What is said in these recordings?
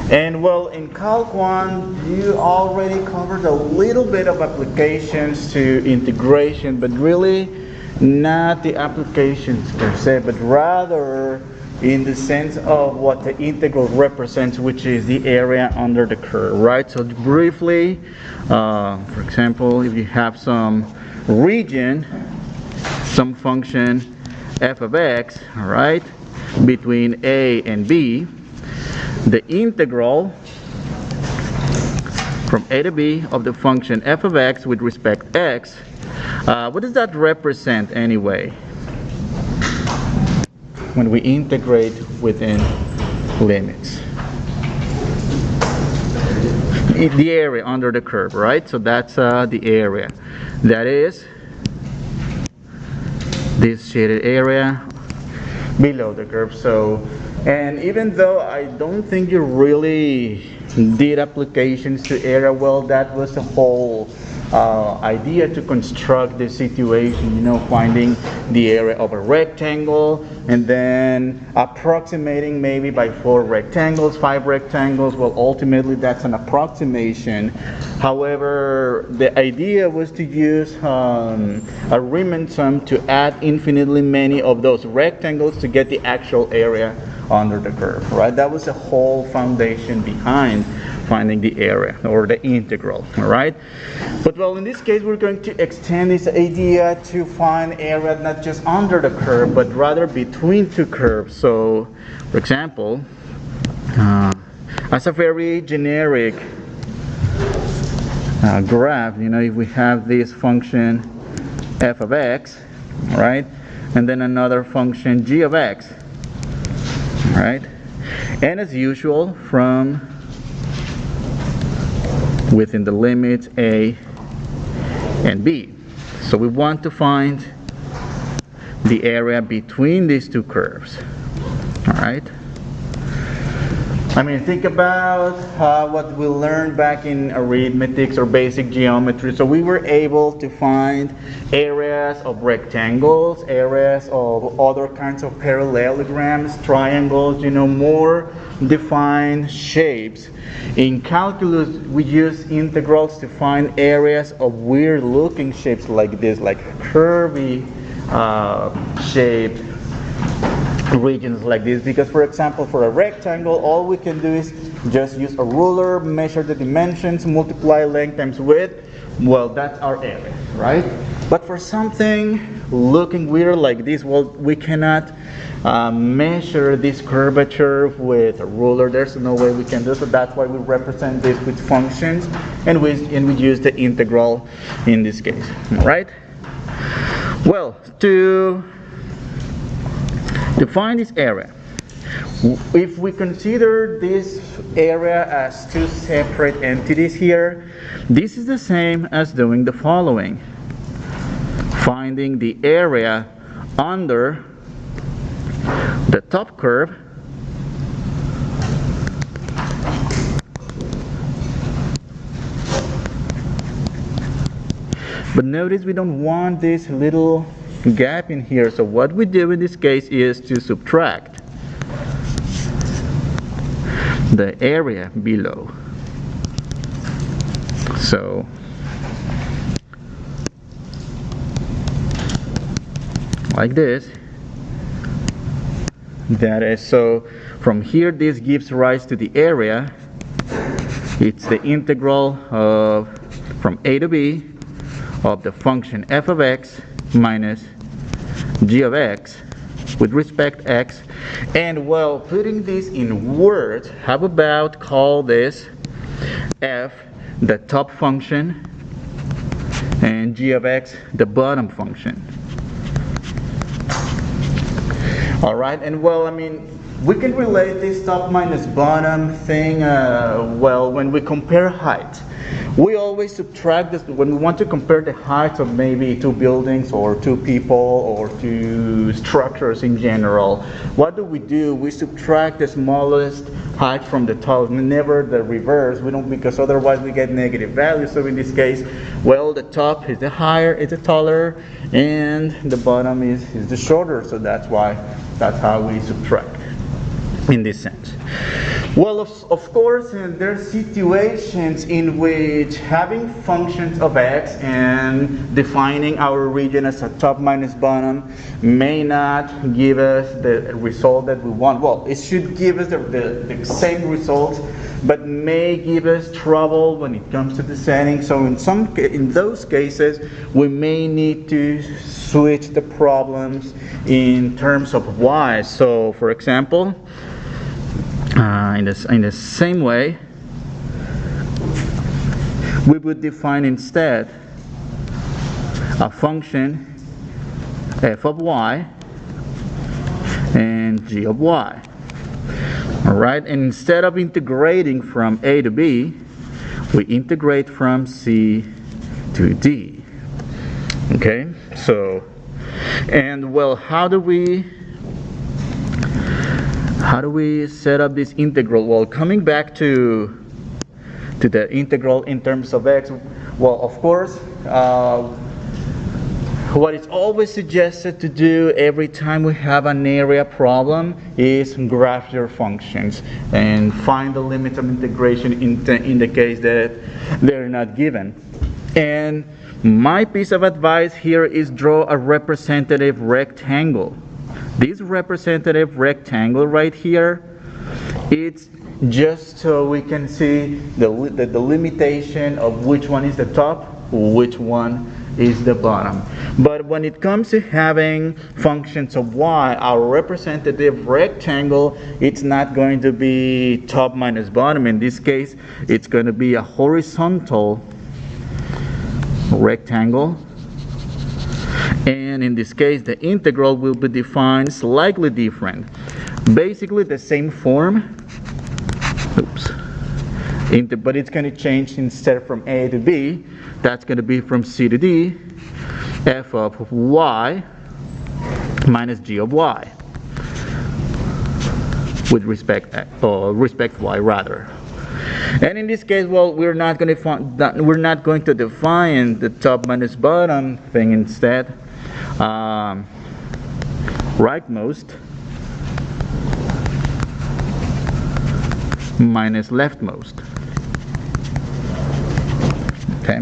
And well, in Calc 1, you already covered a little bit of applications to integration, but really not the applications per se, but rather in the sense of what the integral represents, which is the area under the curve, right? So briefly, for example, if you have some region, some function f of x, all right, between a and b, the integral from a to b of the function f of x with respect to x, what does that represent anyway when we integrate within limits? The area under the curve, right? So that's the area. That is this shaded area below the curve. So, and even though I don't think you really did applications to area, well, that was the whole idea to construct the situation, you know, finding the area of a rectangle and then approximating maybe by 4 rectangles, 5 rectangles. Well, ultimately that's an approximation. However, the idea was to use a Riemann sum to add infinitely many of those rectangles to get the actual area under the curve, right? That was the whole foundation behind finding the area or the integral, all right? But well, in this case, we're going to extend this idea to find area not just under the curve, but rather between two curves. So, for example, as a very generic graph, you know, if we have this function f of x, right, and then another function g of x, right, and as usual, from within the limits a and b. So we want to find the area between these two curves. All right. I mean, think about what we learned back in arithmetics or basic geometry. So we were able to find areas of rectangles, areas of other kinds of parallelograms, triangles, you know, more defined shapes. In calculus, we use integrals to find areas of weird looking shapes like this, like curvy shaped regions like this, because for example, for a rectangle, all we can do is just use a ruler, measure the dimensions, multiply length times width. Well, that's our area, right? But for something looking weird like this, well, we cannot measure this curvature with a ruler. There's no way we can do so. That's why we represent this with functions, and we use the integral in this case, right? Well, to find this area, if we consider this area as two separate entities here, this is the same as doing the following: finding the area under the top curve but notice we don't want this little gap in here, so what we do in this case is to subtract the area below. So like this. That is, so from here this gives rise to the area. It's the integral of from a to b of the function f of x minus g of x with respect to x. And well, putting this in words, how about call this f the top function and g of x the bottom function. All right, and well, I mean, we can relate this top minus bottom thing, well, when we compare height. We always subtract this when we want to compare the heights of maybe two buildings or two people or two structures in general. What do? We subtract the smallest height from the tallest, never the reverse. We don't, because otherwise we get negative values. So in this case, well, the top is the higher, is the taller, and the bottom is the shorter. So that's how we subtract in this sense. Well, of course, there are situations in which having functions of x and defining our region as a top minus bottom may not give us the result that we want. Well, it should give us the same results, but may give us trouble when it comes to the setting. So in those cases, we may need to switch the problems in terms of y. So, for example, in the same way, we would define instead a function f of y and g of y. Alright, and instead of integrating from a to b, we integrate from c to d. Okay, so, and well, how do we set up this integral? Well, coming back to the integral in terms of x, well, of course, what is always suggested to do every time we have an area problem is graph your functions and find the limits of integration in the case that they're not given. And my piece of advice here is draw a representative rectangle. This representative rectangle right here, it's just so we can see the limitation of which one is the top, which one is the bottom. But when it comes to having functions of y, our representative rectangle, it's not going to be top minus bottom. In this case, it's going to be a horizontal rectangle. And in this case, the integral will be defined slightly different. Basically the same form, but it's going to change. Instead from a to b, that's going to be from c to d, f of y minus g of y, with respect y rather. And in this case, well, we're not going to define the top minus bottom thing. Instead, rightmost minus leftmost. Okay,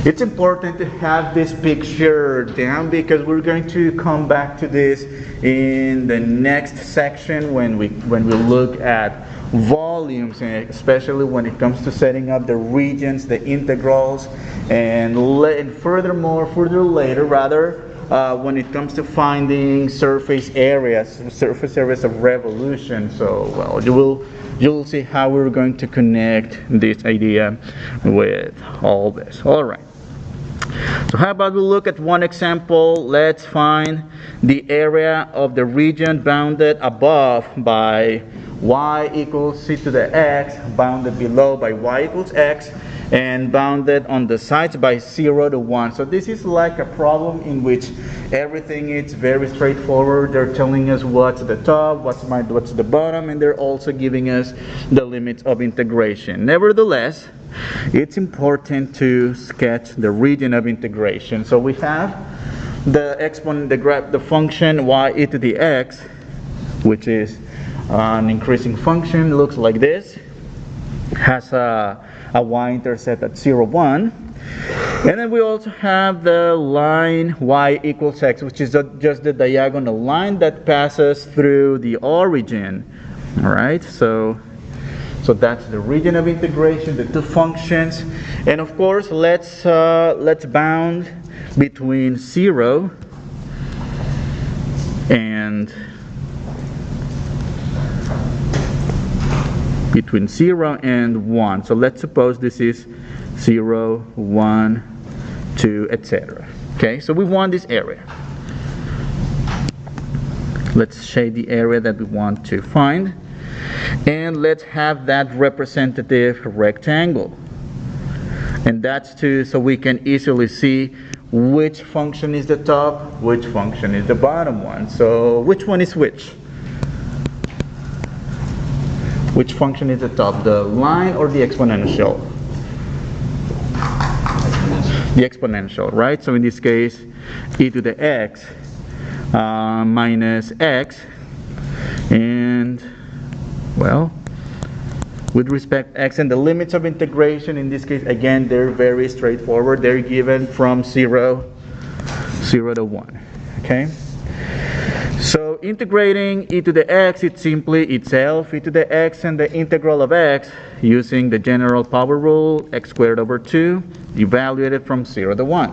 it's important to have this picture down because we're going to come back to this in the next section when we look at volumes, and especially when it comes to setting up the regions, the integrals, and further later when it comes to finding surface areas of revolution. So, well, you'll see how we're going to connect this idea with all this. All right. So how about we look at one example? Let's find the area of the region bounded above by y equals c to the x, bounded below by y equals x, and bounded on the sides by 0 to 1. So this is like a problem in which everything is very straightforward. They're telling us what's the top, what's the bottom, and they're also giving us the limits of integration. Nevertheless, it's important to sketch the region of integration. So we have the exponent, the function y e to the x, which is an increasing function, looks like this, has a y-intercept at 0, 1. And then we also have the line y equals x, which is just the diagonal line that passes through the origin. All right, so that's the region of integration, the two functions. And of course, let's bound between 0 and 1. So let's suppose this is 0, 1, 2, etc. Okay, so we want this area. Let's shade the area that we want to find, and let's have that representative rectangle. And that's so we can easily see which function is the top, which function is the bottom one. So which one is which? Which function is the top, the line or the exponential? The exponential, right? So in this case, e to the x minus x, and well, with respect to x, and the limits of integration in this case, again, they're very straightforward. They're given from 0 to 1. Okay? So integrating e to the x, it's simply itself e to the x and the integral of x using the general power rule, x squared over 2, evaluated from 0 to 1.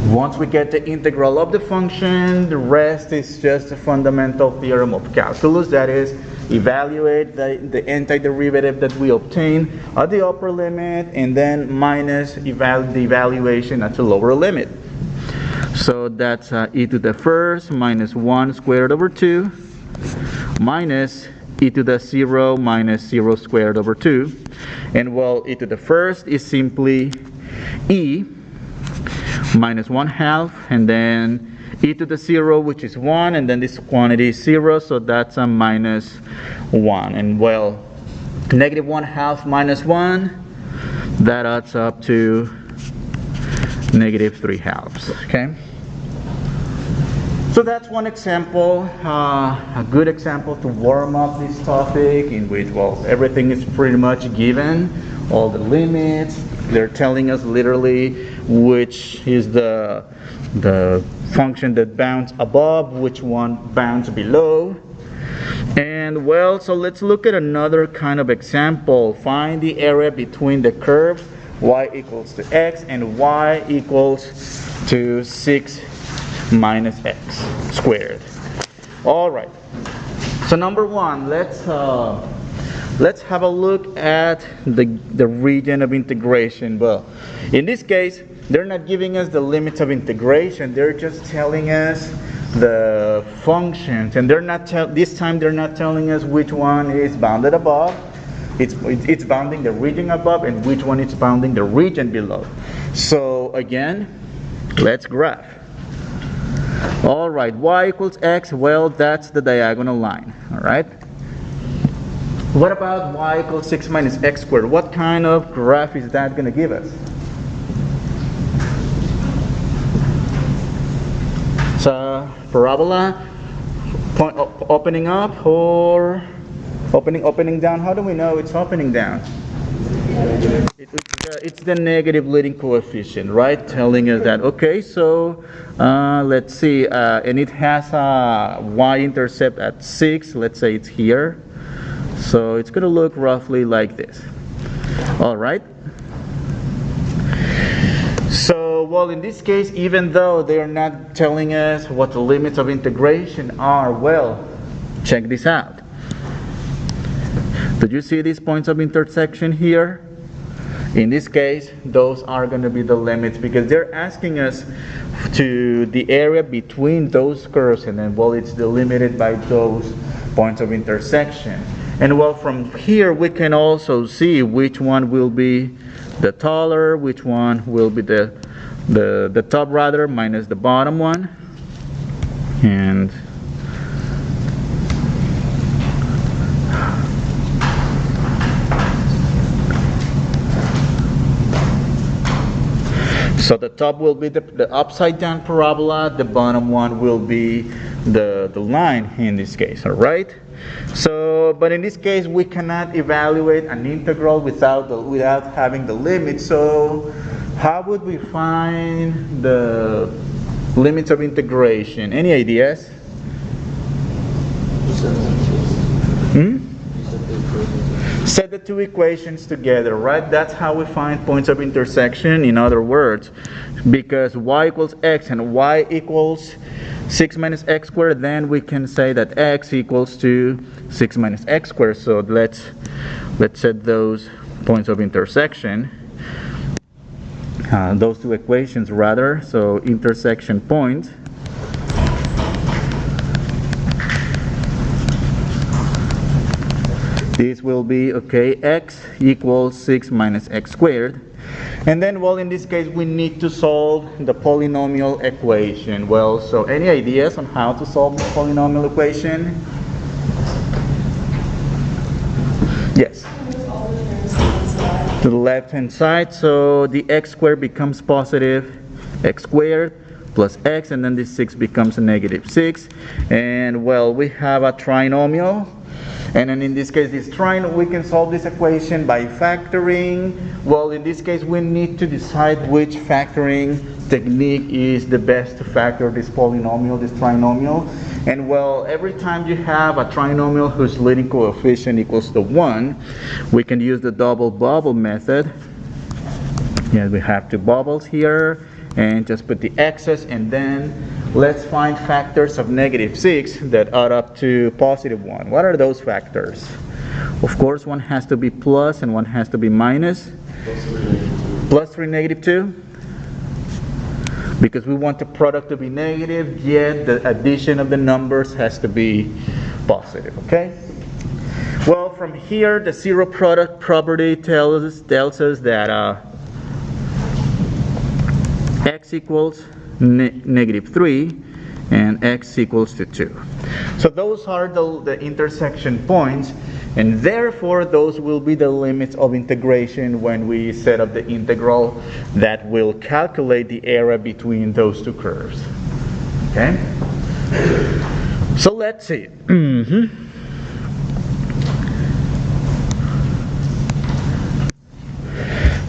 Once we get the integral of the function, the rest is just a fundamental theorem of calculus. That is, evaluate the antiderivative that we obtain at the upper limit and then minus the evaluation at the lower limit. So that's e to the first minus 1 squared over 2 minus e to the 0 minus 0 squared over 2. And well, e to the first is simply e minus 1/2, and then e to the 0, which is 1, and then this quantity is 0, so that's a minus 1. And well, negative 1/2 minus 1, that adds up to negative 3/2. Okay? So that's one example, a good example to warm up this topic, in which, well, everything is pretty much given, all the limits. They're telling us literally which is the function that bounds above, which one bounds below. And well, so let's look at another kind of example. Find the area between the curves y equals to x and y equals to 6 minus x squared. All right. So number one, let's have a look at the region of integration. Well, in this case, they're not giving us the limits of integration. They're just telling us the functions, and they're not this time they're not telling us which one is bounded above. It's bounding the region above, and which one is bounding the region below. So again, let's graph. All right, y equals x. Well, that's the diagonal line. All right. What about y equals 6 minus x squared? What kind of graph is that going to give us? It's a parabola, opening up or opening down. How do we know it's opening down? It's the negative leading coefficient, right? Telling us that, okay, so let's see, and it has a y-intercept at 6. Let's say it's here. So it's going to look roughly like this. All right. So, well, in this case, even though they are not telling us what the limits of integration are, well, check this out. Did you see these points of intersection here? In this case, those are going to be the limits, because they're asking us to the area between those curves, and then, well, it's delimited by those points of intersection. And well, from here we can also see which one will be the taller, which one will be the top rather minus the bottom one. And so the top will be the upside down parabola, the bottom one will be the line in this case, all right? So, but in this case, we cannot evaluate an integral without having the limit. So, how would we find the limits of integration? Any ideas? Set the two equations together, right? That's how we find points of intersection. In other words, because y equals x and y equals 6 minus x squared, then we can say that x equals to 6 minus x squared. So let's set those points of intersection, those two equations rather. So intersection point this will be, okay, x equals 6 minus x squared. And then, well, in this case, we need to solve the polynomial equation. Well, so any ideas on how to solve the polynomial equation? Yes. To the left-hand side, so the x squared becomes positive x squared plus x, and then this 6 becomes a negative 6. And, well, we have a trinomial. And then in this case, we can solve this equation by factoring. Well, in this case, we need to decide which factoring technique is the best to factor this polynomial, this trinomial. And well, every time you have a trinomial whose leading coefficient equals to 1, we can use the double bubble method. Yeah, we have two bubbles here, and just put the x's, and then let's find factors of -6 that add up to +1. What are those factors? Of course, one has to be plus and one has to be minus. +3, -2. Because we want the product to be negative, yet the addition of the numbers has to be positive, okay? Well, from here, the zero product property tells us that x equals -3 and x equals to 2. So those are the intersection points, and therefore those will be the limits of integration when we set up the integral that will calculate the area between those two curves. Okay? So let's see.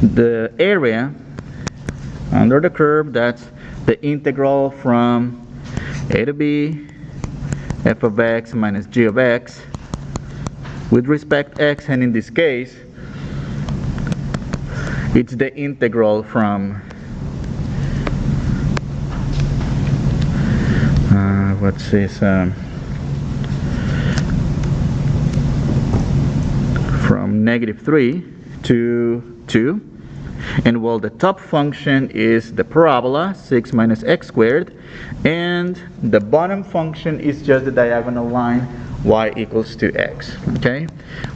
The area under the curve, that's the integral from a to b f of x minus g of x with respect x, and in this case it's the integral from what's this from -3 to 2. And well, the top function is the parabola 6 minus x squared, and the bottom function is just the diagonal line y equals to x. Okay,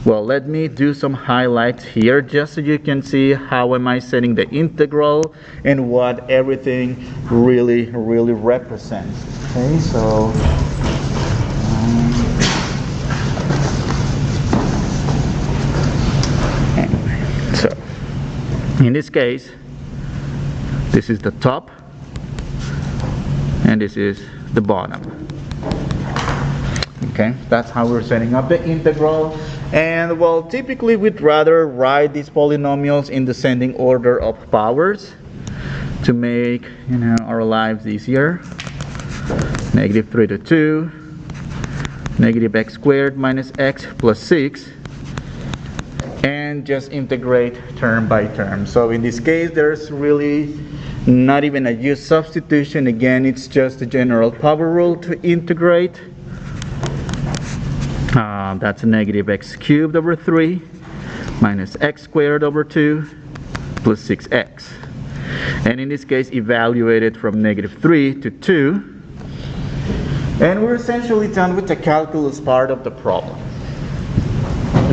well, let me do some highlights here just so you can see how am I setting the integral and what everything really represents. Okay, so in this case, this is the top and this is the bottom. Okay, that's how we're setting up the integral. And well, typically we'd rather write these polynomials in descending order of powers to make, you know, our lives easier. -3 to 2, -x squared minus x plus 6, and just integrate term by term. So in this case, there's really not even a use substitution. Again, it's just a general power rule to integrate. That's a -x cubed over 3 minus x squared over 2 plus 6x. And in this case, evaluate it from -3 to 2. And we're essentially done with the calculus part of the problem.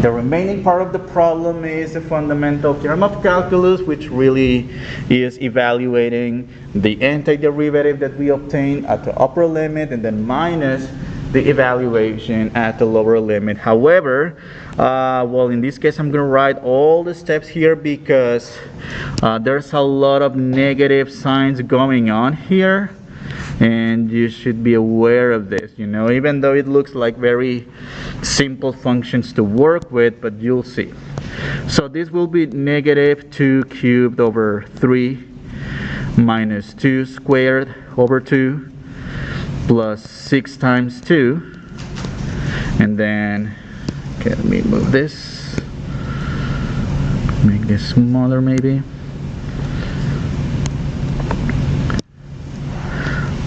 The remaining part of the problem is a fundamental theorem of calculus, which really is evaluating the antiderivative that we obtained at the upper limit and then minus the evaluation at the lower limit. However, well, in this case, I'm going to write all the steps here because there's a lot of negative signs going on here. And you should be aware of this, you know, even though it looks like very simple functions to work with, but you'll see. So this will be -2 cubed over 3 minus 2 squared over 2 plus 6 times 2. And then, okay, let me move this, make this smaller maybe.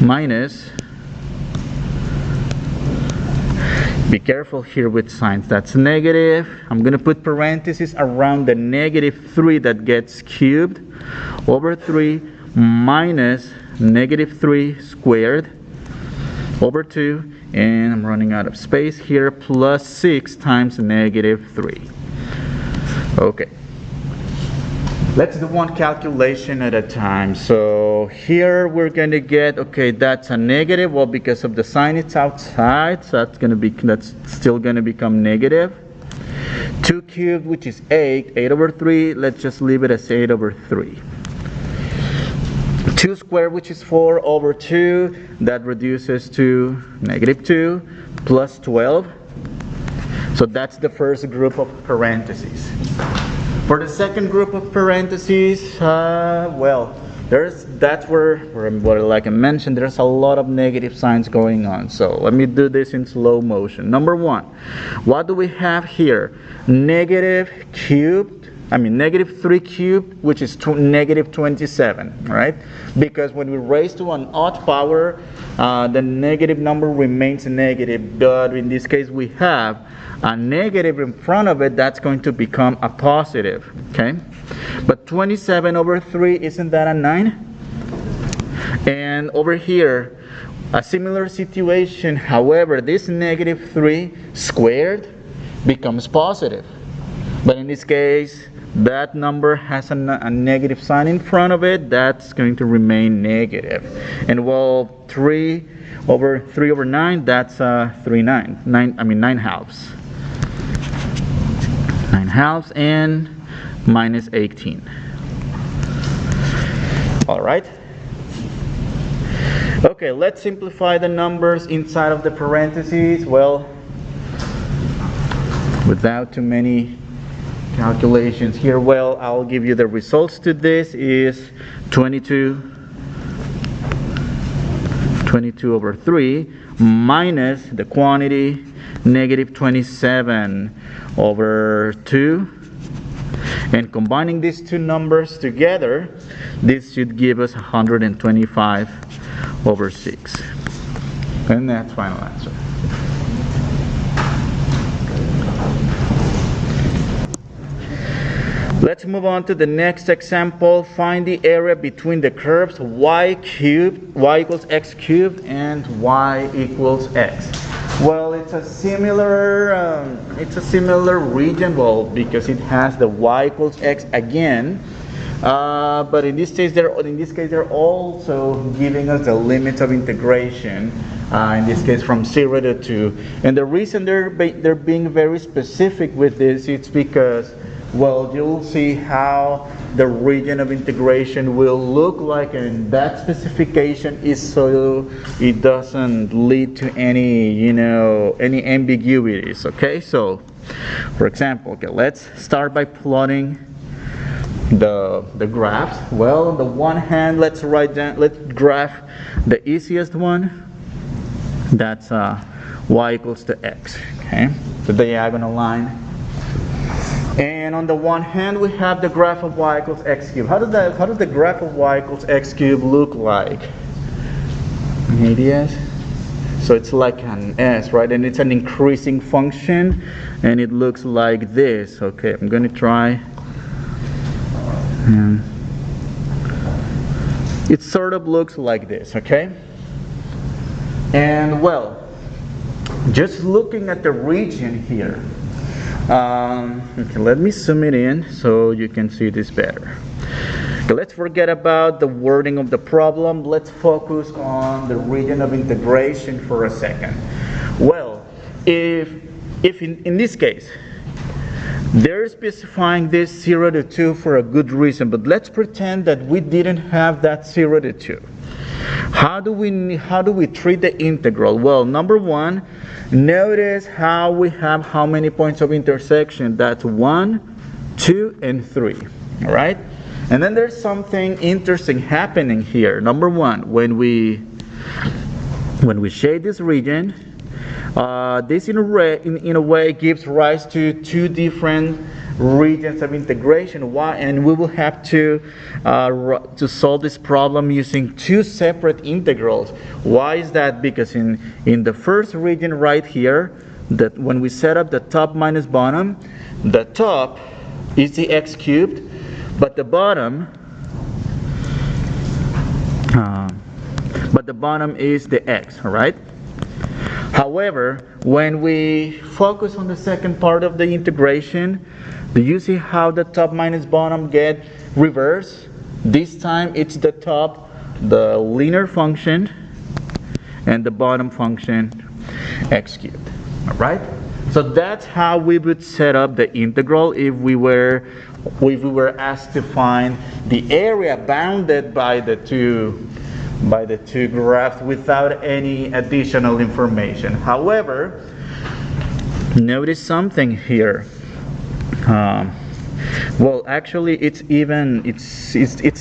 Minus, be careful here with signs, that's negative. I'm going to put parentheses around the -3 that gets cubed over 3 minus -3 squared over 2, and I'm running out of space here, plus 6 times -3. Okay. Let's do one calculation at a time. So here we're going to get, okay, that's a negative. Well, because of the sign, it's outside, so that's still going to become negative. 2 cubed, which is 8 over 3. Let's just leave it as 8 over 3. 2 squared, which is 4 over 2. That reduces to -2 plus 12 So that's the first group of parentheses. For the second group of parentheses, well, that's where, like I mentioned, there's a lot of negative signs going on. So let me do this in slow motion. Number one, what do we have here? Negative 3 cubed, which is negative 27, right? Because when we raise to an odd power, the negative number remains negative, but in this case we have a negative in front of it, that's going to become a positive, okay? But 27 over 3, isn't that a 9? And over here, a similar situation, however, this negative 3 squared becomes positive. But in this case, that number has a negative sign in front of it, that's going to remain negative. And well, 3 over 9, that's 9 halves. 9 halves and minus 18. All right. Okay, let's simplify the numbers inside of the parentheses. Well, without too many calculations here, well, I'll give you the results to this is 22 over 3 minus the quantity negative 27 over 2, and combining these two numbers together, this should give us 125 over 6, and that's final answer. Let's move on to the next example. Find the area between the curves y equals x cubed, and y equals x. Well, it's a similar region, well, because it has the y equals x again. But in this case, they're also giving us the limits of integration. In this case, from 0 to 2. And the reason they're being very specific with this, it's because, well, you'll see how the region of integration will look like, and that specification is so it doesn't lead to any ambiguities. Okay, so for example, okay, let's start by plotting the graphs. Well, on the one hand, let's graph the easiest one. That's y equals to x. Okay, the diagonal line. And on the one hand, we have the graph of y equals x cubed. How does the graph of y equals x cubed look like? Any ideas? So it's like an S, right? And it's an increasing function, and it looks like this. Okay, I'm going to try. It sort of looks like this, okay? And well, just looking at the region here. Okay, let me zoom it in so you can see this better. Okay, let's forget about the wording of the problem. Let's focus on the region of integration for a second. Well, if in this case, they're specifying this 0 to 2 for a good reason, but let's pretend that we didn't have that 0 to 2. How do we treat the integral? Well, number one, notice how we have how many points of intersection. That's 1, 2, and 3. All right? And then there's something interesting happening here. Number one, when we shade this region, this in a way gives rise to two different regions of integration. Why? And we will have to solve this problem using two separate integrals. Why is that? Because in the first region right here, that when we set up the top minus bottom, the top is the x cubed, but the bottom is the x. All right. However, when we focus on the second part of the integration, do you see how the top minus bottom get reversed? This time it's the top, the linear function, and the bottom function, x cubed. All right? So that's how we would set up the integral if we were asked to find the area bounded by the two graphs without any additional information. However, Notice something here. Well, actually, it's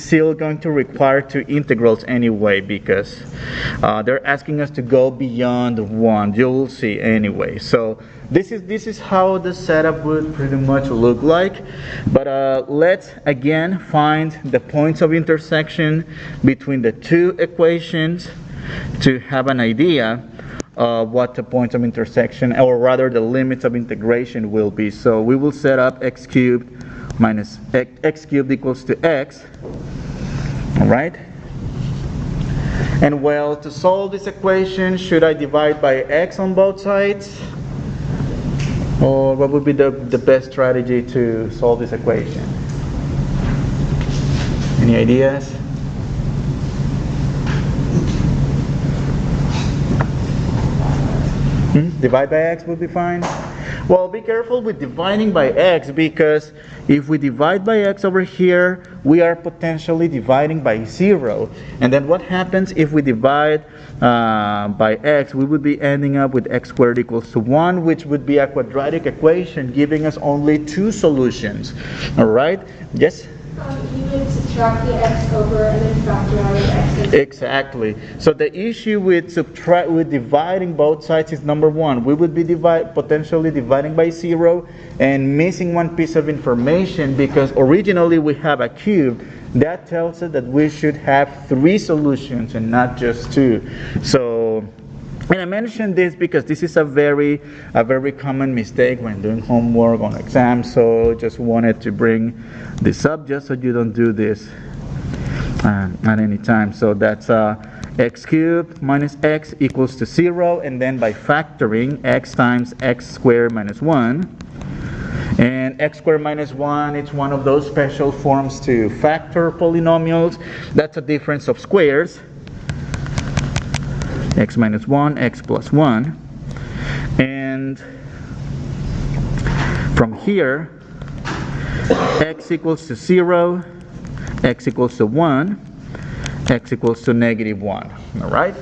still going to require two integrals anyway, because they're asking us to go beyond 1. You'll see anyway. So this is how the setup would pretty much look like. But let's again find the points of intersection between the two equations to have an idea what the points of intersection, or rather the limits of integration, will be. So we will set up x cubed minus x cubed equals to x. All right. And well, to solve this equation, should I divide by x on both sides? Or what would be the best strategy to solve this equation? Any ideas? Divide by x would be fine. Well, be careful with dividing by x, because if we divide by x over here, we are potentially dividing by 0. And then what happens if we divide by x? We would be ending up with x squared equals to 1, which would be a quadratic equation giving us only 2 solutions. All right? Yes? You would subtract the x over and then factor out the x. Exactly. So the issue with dividing both sides is, number one, we would be potentially dividing by 0 and missing one piece of information, because originally we have a cube. That tells us that we should have 3 solutions and not just 2. So, and I mentioned this because this is a very common mistake when doing homework on exams. So just wanted to bring this up just so you don't do this at any time. So that's x cubed minus x equals to 0, and then by factoring, x times x squared minus 1. And x squared minus 1, it's one of those special forms to factor polynomials. That's a difference of squares. X minus 1, x plus 1. And from here, x equals to 0, x equals to 1, x equals to negative 1. All right?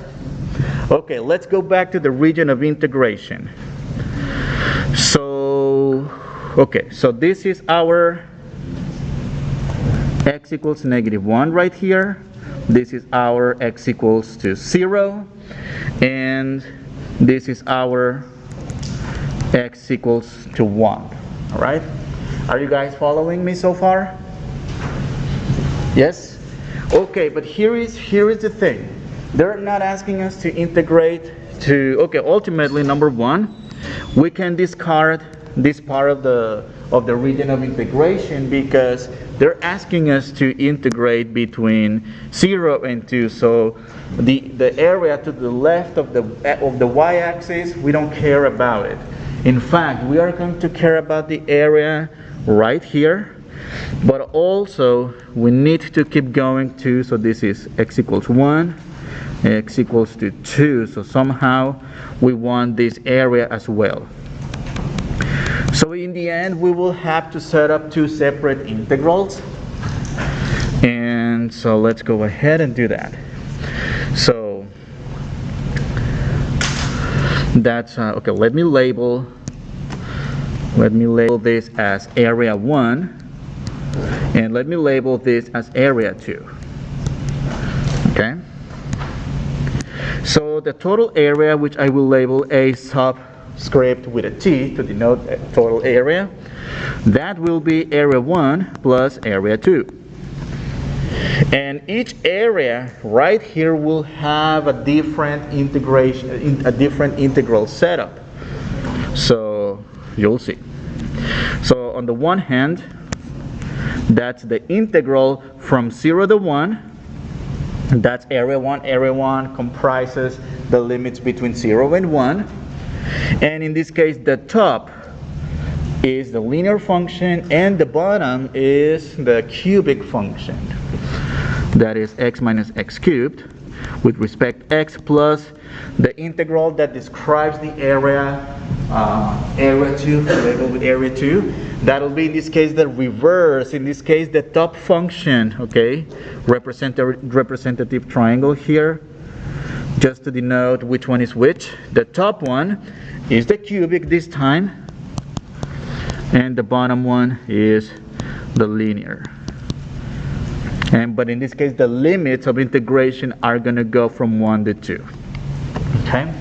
Okay, let's go back to the region of integration. So, okay, so this is our x equals negative 1 right here. This is our x equals to 0. And this is our x equals to 1. All right? Are you guys following me so far? Yes? Okay, but here is the thing. They're not asking us to integrate to, okay, ultimately, number one, we can discard this part of the region of integration, because they're asking us to integrate between 0 and 2. So the area to the left of the y-axis, we don't care about it. In fact, we are going to care about the area right here, but also we need to keep going too. So this is x equals 1, x equals to 2. So somehow we want this area as well. So in the end, we will have to set up 2 separate integrals. And so let's go ahead and do that. So that's okay. Let me label this as area 1, and let me label this as area 2. Okay. So the total area, which I will label a subscript with a T to denote total area, that will be area 1 plus area 2. And each area right here will have a different integration, a different integral setup. So you'll see. So on the one hand, that's the integral from 0 to 1. That's area 1. Area 1 comprises the limits between 0 and 1. And in this case, the top is the linear function, and the bottom is the cubic function. That is x minus x cubed with respect x plus the integral that describes the area, area 2, labeled with area 2. That'll be in this case the reverse. In this case, the top function, okay, representative triangle here, just to denote which one is which. The top one is the cubic this time, and the bottom one is the linear. But in this case, the limits of integration are going to go from 1 to 2. Okay?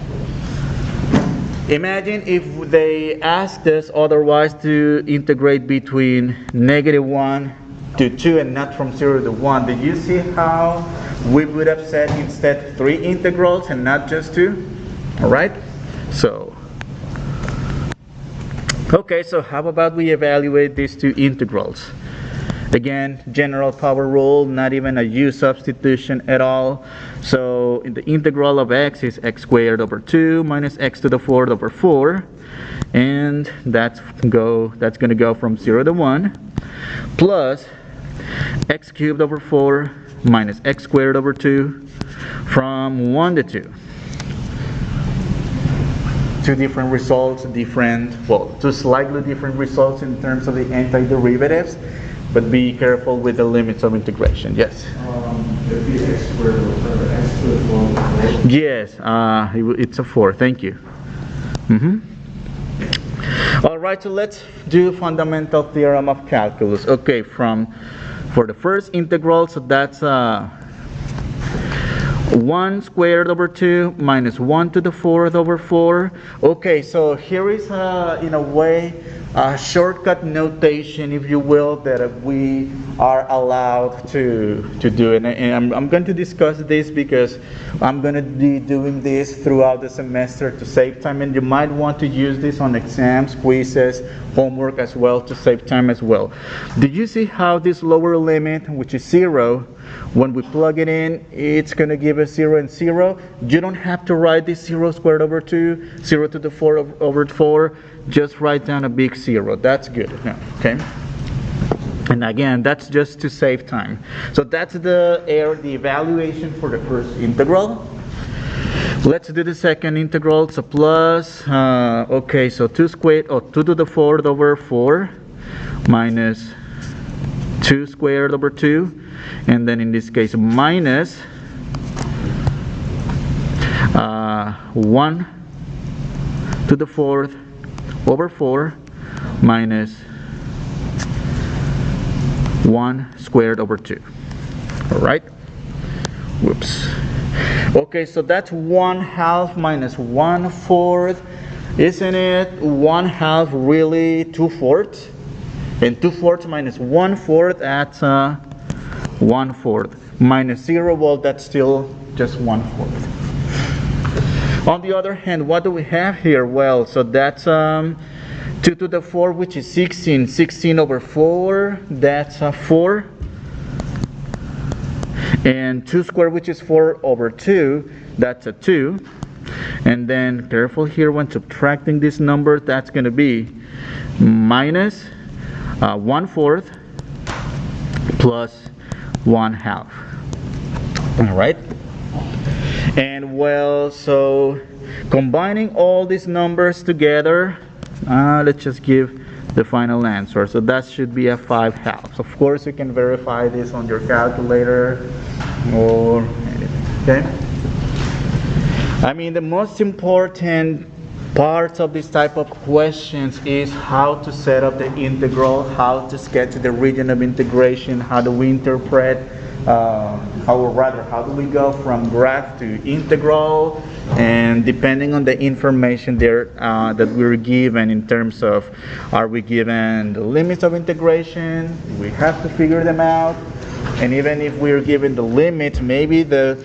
Imagine if they asked us otherwise to integrate between -1 to 2 and not from 0 to 1. Did you see how we would have said instead 3 integrals and not just 2? Alright? So, okay, so how about we evaluate these 2 integrals? Again, general power rule, not even a u substitution at all. So the integral of x is x squared over 2 minus x to the 4th over 4. And that's going to go from 0 to 1. Plus x cubed over 4 minus x squared over 2 from 1 to 2. Two different results, two slightly different results in terms of the antiderivatives. But be careful with the limits of integration. Yes? It'd be x squared over x to the 4. Yes, it's a 4. Thank you. All right, so let's do fundamental theorem of calculus. Okay, for the first integral, so that's 1 squared over 2 minus 1 to the 4th over 4. Okay, so here is in a way a shortcut notation, if you will, that we are allowed to do. And I'm going to discuss this because I'm going to be doing this throughout the semester to save time, and you might want to use this on exams, quizzes, homework as well, to save time as well. Did you see how this lower limit, which is 0, when we plug it in, it's going to give us 0 and 0. You don't have to write this 0 squared over 2, 0 to the 4 over 4. Just write down a big 0. That's good. No, okay? And again, that's just to save time. So that's the evaluation for the first integral. Let's do the second integral. So plus, okay, so 2 squared, or 2 to the 4th over 4 minus 2 squared over 2. And then in this case, minus 1 to the 4th over 4 minus 1 squared over 2. Alright? Whoops. Okay, so that's 1/2 minus 1/4. Isn't it 1/2 really 2/4? And 2/4 minus 1/4, that's 1/4. Minus 0, well, that's still just 1/4. On the other hand, what do we have here? Well, so that's 2 to the 4, which is 16. 16 over 4, that's 4. And 2 squared, which is 4 over 2, that's a 2. And then, careful here when subtracting this number, that's going to be minus 1/4 plus 1/2. All right. And well, so combining all these numbers together, let's just give the final answer. So that should be a 5/2. Of course, you can verify this on your calculator or anything. Okay. I mean, the most important parts of this type of questions is how to set up the integral, how to sketch the region of integration, how do we interpret, how do we go from graph to integral, and depending on the information there that we're given in terms of, are we given the limits of integration, we have to figure them out, and even if we're given the limits, maybe the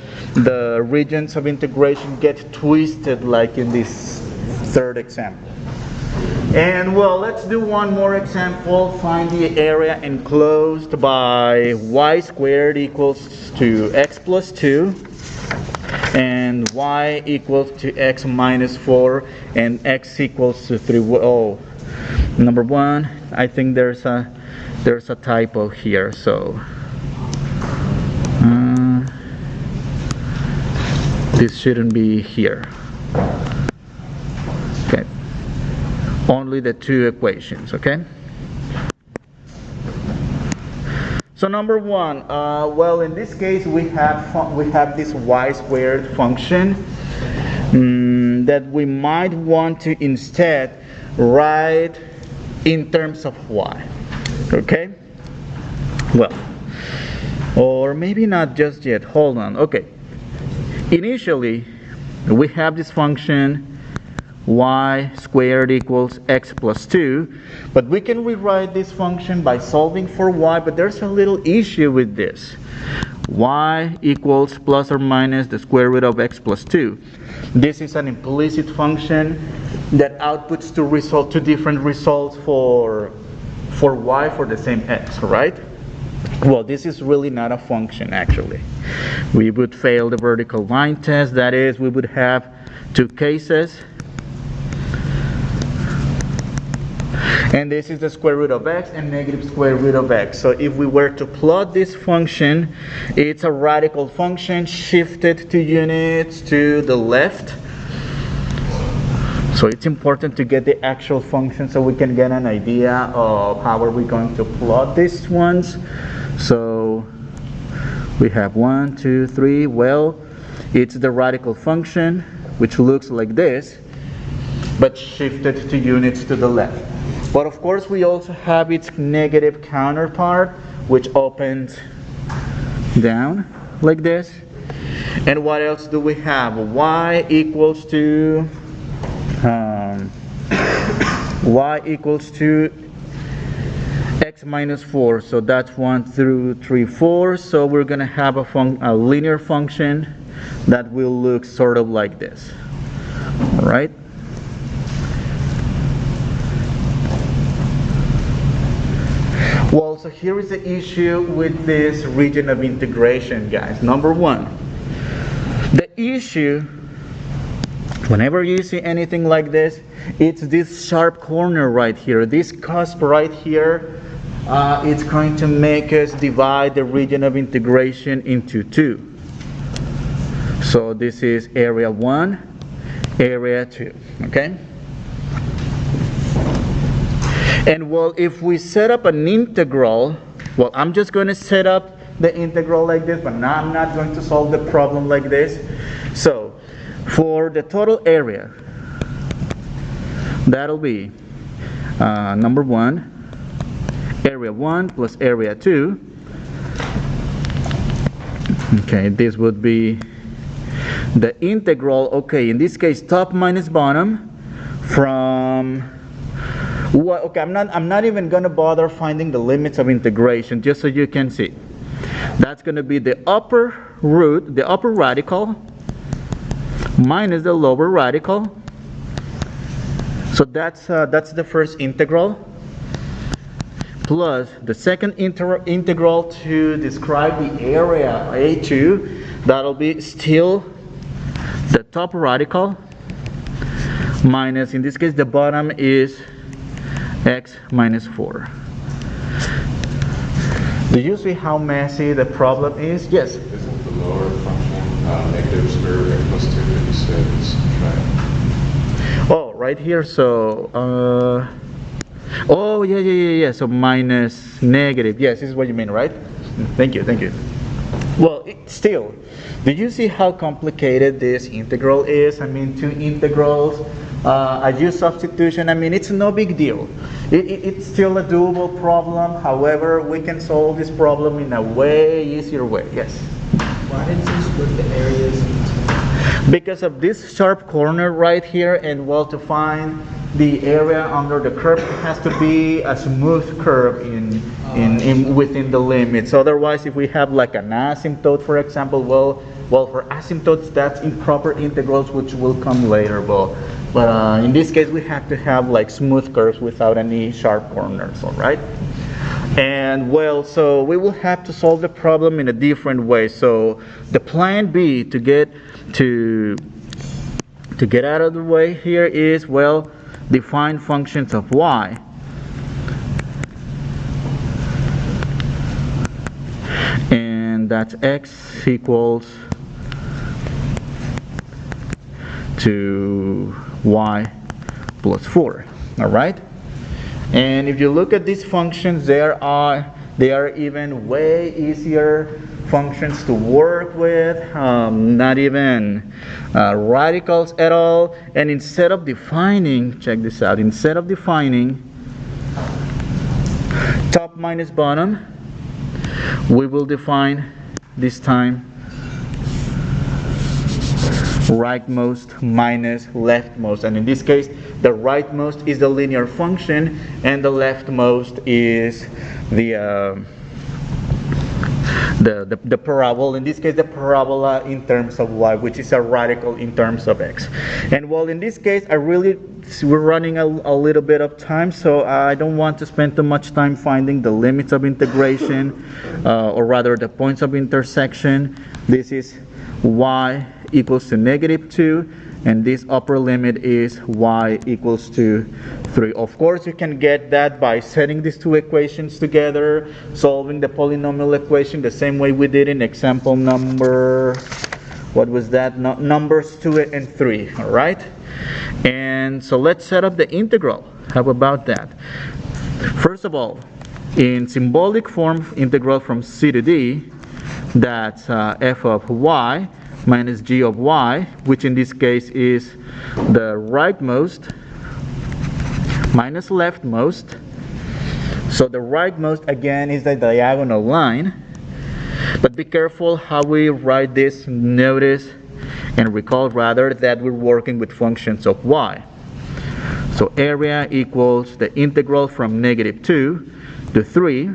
regions of integration get twisted like in this third example. And well, let's do one more example. Find the area enclosed by y squared equals to x plus 2 and y equals to x minus 4 and x equals to 3. Oh, number one, I think there's a typo here, so this shouldn't be here. Okay, only the two equations. Okay, so number one, well, in this case we have this y squared function that we might want to instead write in terms of y. Okay? Well, or maybe not just yet. Hold on. Okay. Initially, we have this function y squared equals x plus 2, but we can rewrite this function by solving for y, but there's a little issue with this. Y equals plus or minus the square root of x plus 2. This is an implicit function that outputs two different results for y for the same x, right? Well, this is really not a function actually. We would fail the vertical line test. That is, we would have two cases. And this is the square root of x and negative square root of x. So if we were to plot this function, it's a radical function shifted 2 units to the left. So it's important to get the actual function so we can get an idea of how are we going to plot these ones. So we have 1, 2, 3. Well, it's the radical function, which looks like this, but shifted 2 units to the left. But of course we also have its negative counterpart, which opens down like this. And what else do we have? Y equals to x minus 4. So that's 1 through 3, 4. So we're going to have a linear function that will look sort of like this. All right? Well, so here is the issue with this region of integration, guys. Number one, the issue, whenever you see anything like this, it's this sharp corner right here. This cusp right here, it's going to make us divide the region of integration into 2. So this is area 1, area 2, okay? And well, if we set up an integral, well, I'm just going to set up the integral like this, but now I'm not going to solve the problem like this. So, for the total area, that'll be number 1, area 1 plus area 2. Okay, this would be the integral, okay, in this case, top minus bottom from... Well, okay, I'm not even going to bother finding the limits of integration, just so you can see. That's going to be the upper root, the upper radical, minus the lower radical. So that's the first integral, plus the second integral to describe the area A2. That'll be still the top radical, minus, in this case, the bottom is x minus 4. Do you see how messy the problem is? Yes? Isn't the lower function negative square root of x plus 2 that you said is subtract? Oh, right here. So, oh, yeah. So minus negative. Yes, this is what you mean, right? Thank you. Well, still, do you see how complicated this integral is? I mean, 2 integrals. I use substitution. I mean, it's no big deal. It's still a doable problem. However, we can solve this problem in a way easier way. Yes? Why did you split the areas into? Because of this sharp corner right here, and well, to find the area under the curve, it has to be a smooth curve within the limits. Otherwise, if we have like an asymptote, for example, well, for asymptotes, that's improper integrals, which will come later. But in this case, we have to have like smooth curves without any sharp corners, all right? And well, so we will have to solve the problem in a different way. So the plan B to get out of the way here is, well, define functions of y. And that's x equals to y plus 4. All right? And if you look at these functions, they are even way easier functions to work with, not even radicals at all. And instead of defining, check this out, instead of defining top minus bottom, we will define this time rightmost minus leftmost, and in this case the rightmost is the linear function and the leftmost is the parabola, in this case the parabola in terms of y, which is a radical in terms of x. And well, in this case we're running a little bit of time, so I don't want to spend too much time finding the limits of integration, or rather the points of intersection. This is y equals to -2, and this upper limit is y equals to 3. Of course, you can get that by setting these two equations together, solving the polynomial equation the same way we did in example number, what was that? Numbers 2 and 3, all right? And so let's set up the integral. How about that? First of all, in symbolic form, integral from c to d, that's f of y minus g of y, which in this case is the rightmost minus leftmost. So the rightmost again is the diagonal line, but be careful how we write this. Notice and recall rather that we're working with functions of y. So area equals the integral from -2 to 3,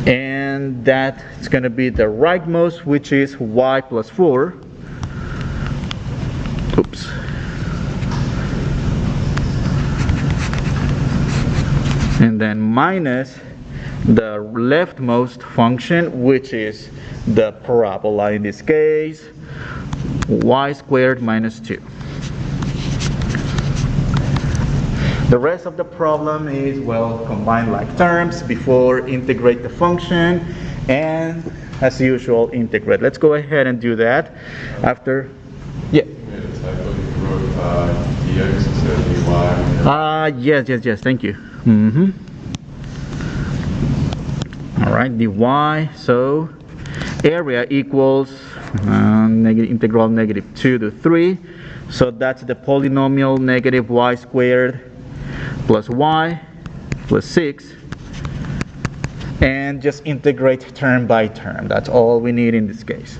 and that is going to be the rightmost, which is y plus 4. Oops. And then minus the leftmost function, which is the parabola, in this case y squared minus 2. The rest of the problem is, well, combine like terms before integrate the function, and as usual integrate. Let's go ahead and do that after. Yeah. You made a typo. You wrote dx instead of dy. Yes, thank you. All right, dy, so area equals integral -2 to 3, so that's the polynomial -y squared plus y plus 6, and just integrate term by term. That's all we need in this case.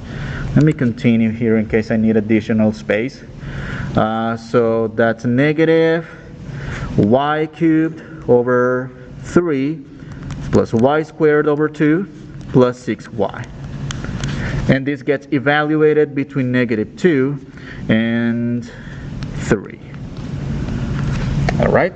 Let me continue here in case I need additional space. So that's negative y cubed over 3 plus y squared over 2 plus 6y. And this gets evaluated between -2 and 3. All right?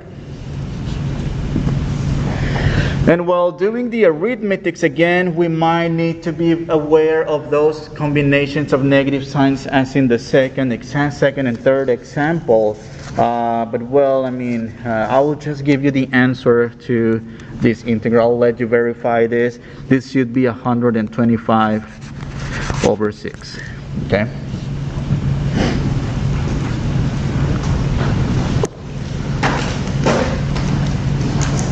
And while doing the arithmetics again, we might need to be aware of those combinations of negative signs as in the second and third example. But well, I mean, I will just give you the answer to this integral. I'll let you verify this. This should be 125 over 6. Okay?